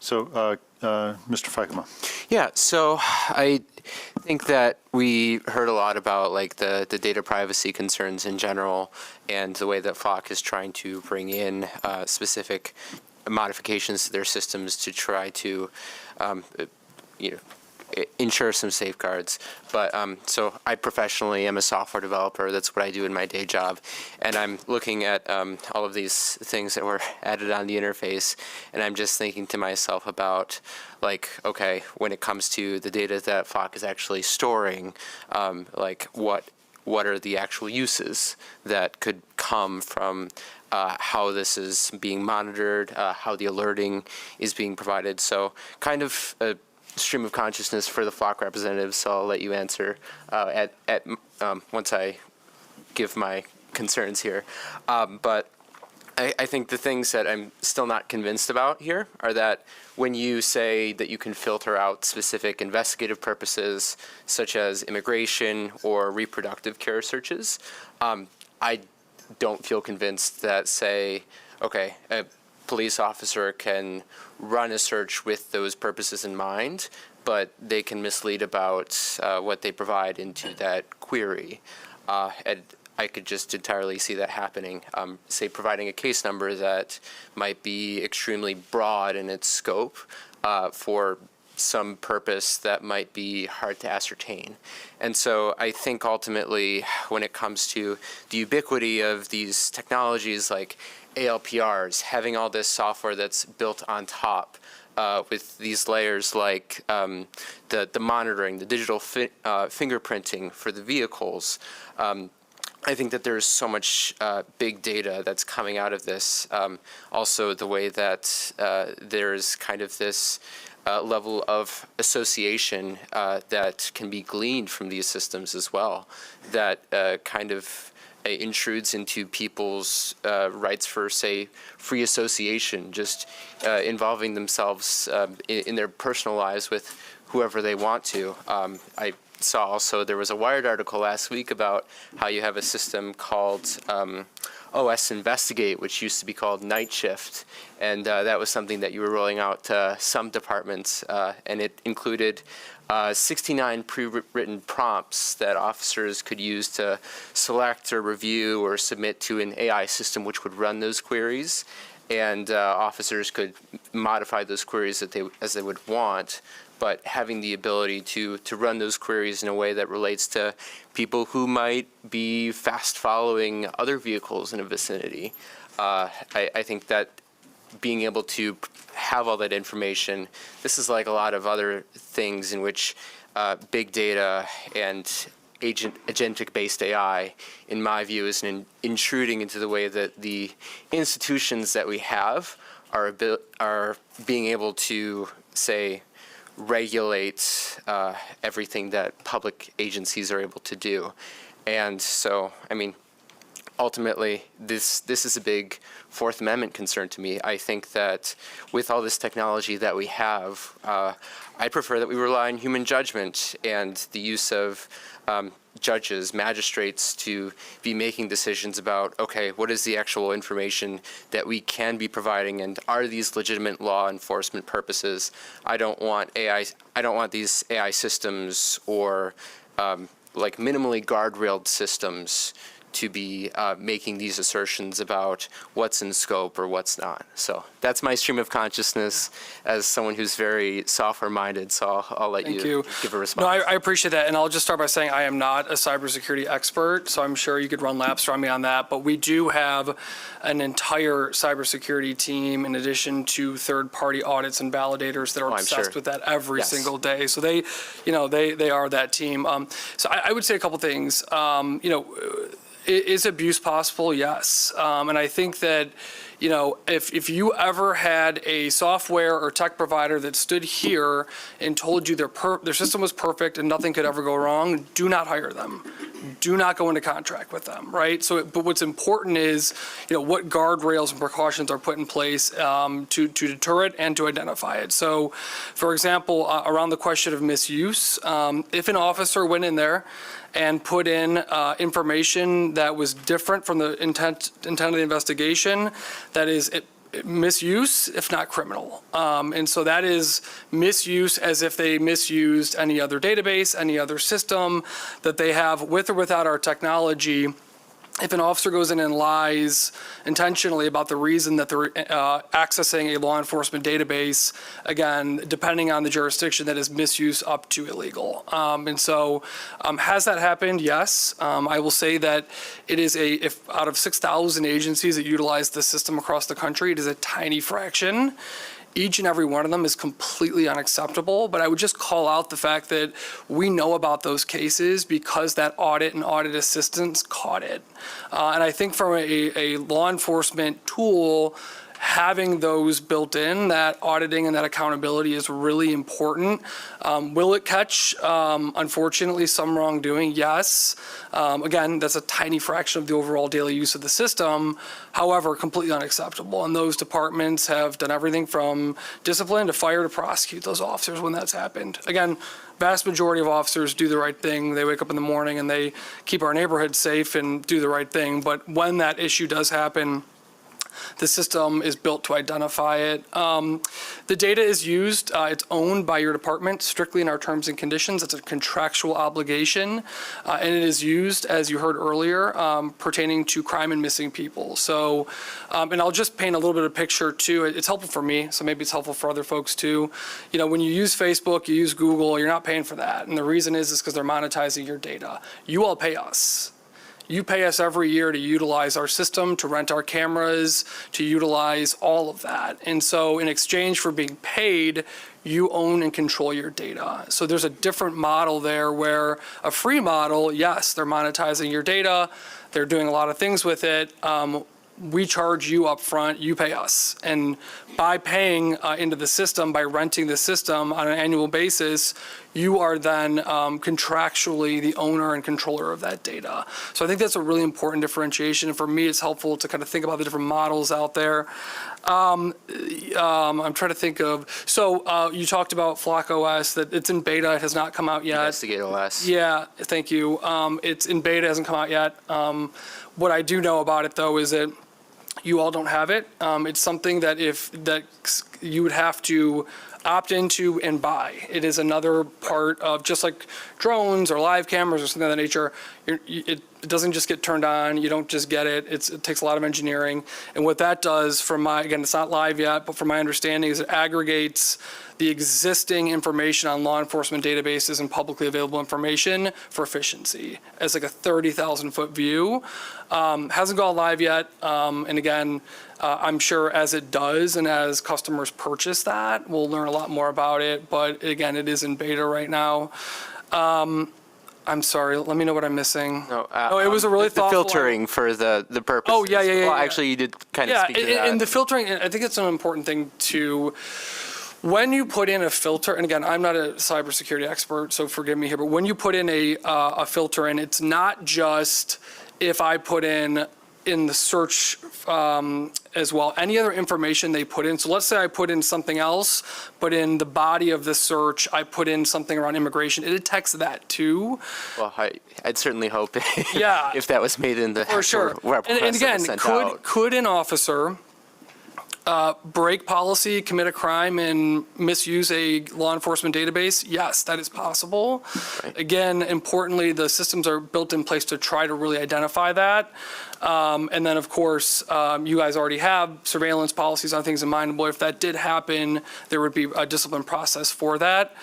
So, Mr. Fikema. Yeah, so I think that we heard a lot about like the data privacy concerns in general and the way that Flock is trying to bring in specific modifications to their systems to try to, ensure some safeguards. But so I professionally am a software developer. That's what I do in my day job. And I'm looking at all of these things that were added on the interface, and I'm just thinking to myself about, like, okay, when it comes to the data that Flock is actually storing, like what are the actual uses that could come from how this is being monitored, how the alerting is being provided. So kind of a stream of consciousness for the Flock representatives, so I'll let you answer once I give my concerns here. But I think the things that I'm still not convinced about here are that when you say that you can filter out specific investigative purposes, such as immigration or reproductive care searches, I don't feel convinced that, say, okay, a police officer can run a search with those purposes in mind, but they can mislead about what they provide into that query. And I could just entirely see that happening. Say providing a case number that might be extremely broad in its scope for some purpose that might be hard to ascertain. And so I think ultimately when it comes to the ubiquity of these technologies like ALPRs, having all this software that's built on top with these layers like the monitoring, the digital fingerprinting for the vehicles, I think that there's so much big data that's coming out of this. Also, the way that there's kind of this level of association that can be gleaned from these systems as well, that kind of intrudes into people's rights for, say, free association, just involving themselves in their personal lives with whoever they want to. I saw also there was a Wired article last week about how you have a system called OS Investigate, which used to be called Night Shift, and that was something that you were rolling out to some departments, and it included 69 pre-written prompts that officers could use to select or review or submit to an AI system which would run those queries, and officers could modify those queries as they would want, but having the ability to run those queries in a way that relates to people who might be fast following other vehicles in a vicinity. I think that being able to have all that information, this is like a lot of other things in which big data and agentic-based AI, in my view, is intruding into the way that the institutions that we have are being able to, say, regulate everything that public agencies are able to do. And so, I mean, ultimately, this is a big Fourth Amendment concern to me. I think that with all this technology that we have, I prefer that we rely on human judgment and the use of judges, magistrates to be making decisions about, okay, what is the actual information that we can be providing, and are these legitimate law enforcement purposes? I don't want these AI systems or like minimally guardrailed systems to be making these assertions about what's in scope or what's not. So that's my stream of consciousness as someone who's very software-minded, so I'll let you give a response. No, I appreciate that, and I'll just start by saying I am not a cybersecurity expert, so I'm sure you could run laps on me on that, but we do have an entire cybersecurity team in addition to third-party audits and validators that are obsessed with that every single day. So they are that team. So I would say a couple things. Is abuse possible? Yes. And I think that, if you ever had a software or tech provider that stood here and told you their system was perfect and nothing could ever go wrong, do not hire them. Do not go into contract with them, right? So, but what's important is, what guardrails and precautions are put in place to deter it and to identify it. So, for example, around the question of misuse, if an officer went in there and put in information that was different from the intent of the investigation, that is, misuse, if not criminal. And so that is misuse as if they misused any other database, any other system that they have with or without our technology. If an officer goes in and lies intentionally about the reason that they're accessing a law enforcement database, again, depending on the jurisdiction, that is misuse up to illegal. And so has that happened? Yes. I will say that it is if out of 6,000 agencies that utilize the system across the country, it is a tiny fraction. Each and every one of them is completely unacceptable, but I would just call out the fact that we know about those cases because that audit and audit assistance caught it. And I think from a law enforcement tool, having those built in, that auditing and that accountability is really important. Will it catch, unfortunately, some wrongdoing? Yes. Again, that's a tiny fraction of the overall daily use of the system. However, completely unacceptable. And those departments have done everything from discipline to fire to prosecute those officers when that's happened. Again, vast majority of officers do the right thing. They wake up in the morning and they keep our neighborhood safe and do the right thing. But when that issue does happen, the system is built to identify it. The data is used, it's owned by your department strictly in our terms and conditions. It's a contractual obligation, and it is used, as you heard earlier, pertaining to crime and missing people. So, and I'll just paint a little bit of picture too. It's helpful for me, so maybe it's helpful for other folks too. You know, when you use Facebook, you use Google, you're not paying for that. And the reason is because they're monetizing your data. You all pay us. You pay us every year to utilize our system, to rent our cameras, to utilize all of that. And so in exchange for being paid, you own and control your data. So there's a different model there where a free model, yes, they're monetizing your data. They're doing a lot of things with it. We charge you up front, you pay us. And by paying into the system, by renting the system on an annual basis, you are then contractually the owner and controller of that data. So I think that's a really important differentiation. And for me, it's helpful to kind of think about the different models out there. I'm trying to think of, so you talked about Flock OS, that it's in beta, it has not come out yet. Investigative OS. Yeah, thank you. It's in beta, hasn't come out yet. What I do know about it though is that you all don't have it. It's something that you would have to opt into and buy. It is another part of, just like drones or live cameras or something of that nature, it doesn't just get turned on. You don't just get it. It takes a lot of engineering. And what that does, again, it's not live yet, but from my understanding, is it aggregates the existing information on law enforcement databases and publicly available information for efficiency as like a 30,000 foot view. Hasn't gone live yet. And again, I'm sure as it does and as customers purchase that, we'll learn a lot more about it. But again, it is in beta right now. I'm sorry, let me know what I'm missing. No, it was a really the thoughtful. filtering for the purpose. Oh, yeah. Well, actually, you did kind of speak to that. And the filtering, I think it's an important thing to, when you put in a filter, and again, I'm not a cybersecurity expert, so forgive me here, but when you put in a filter in, it's not just if I put in the search as well, any other information they put in. So let's say I put in something else, but in the body of the search, I put in something around immigration. It detects that too. Well, I'd certainly hope Yeah. if that was made in the For sure. request And again, that was sent out. could an officer break policy, commit a crime, and misuse a law enforcement database? Yes, that is possible. Right. Again, importantly, the systems are built in place to try to really identify that. And then, of course, you guys already have surveillance policies on things in mind. But if that did happen, there would be a discipline process for that.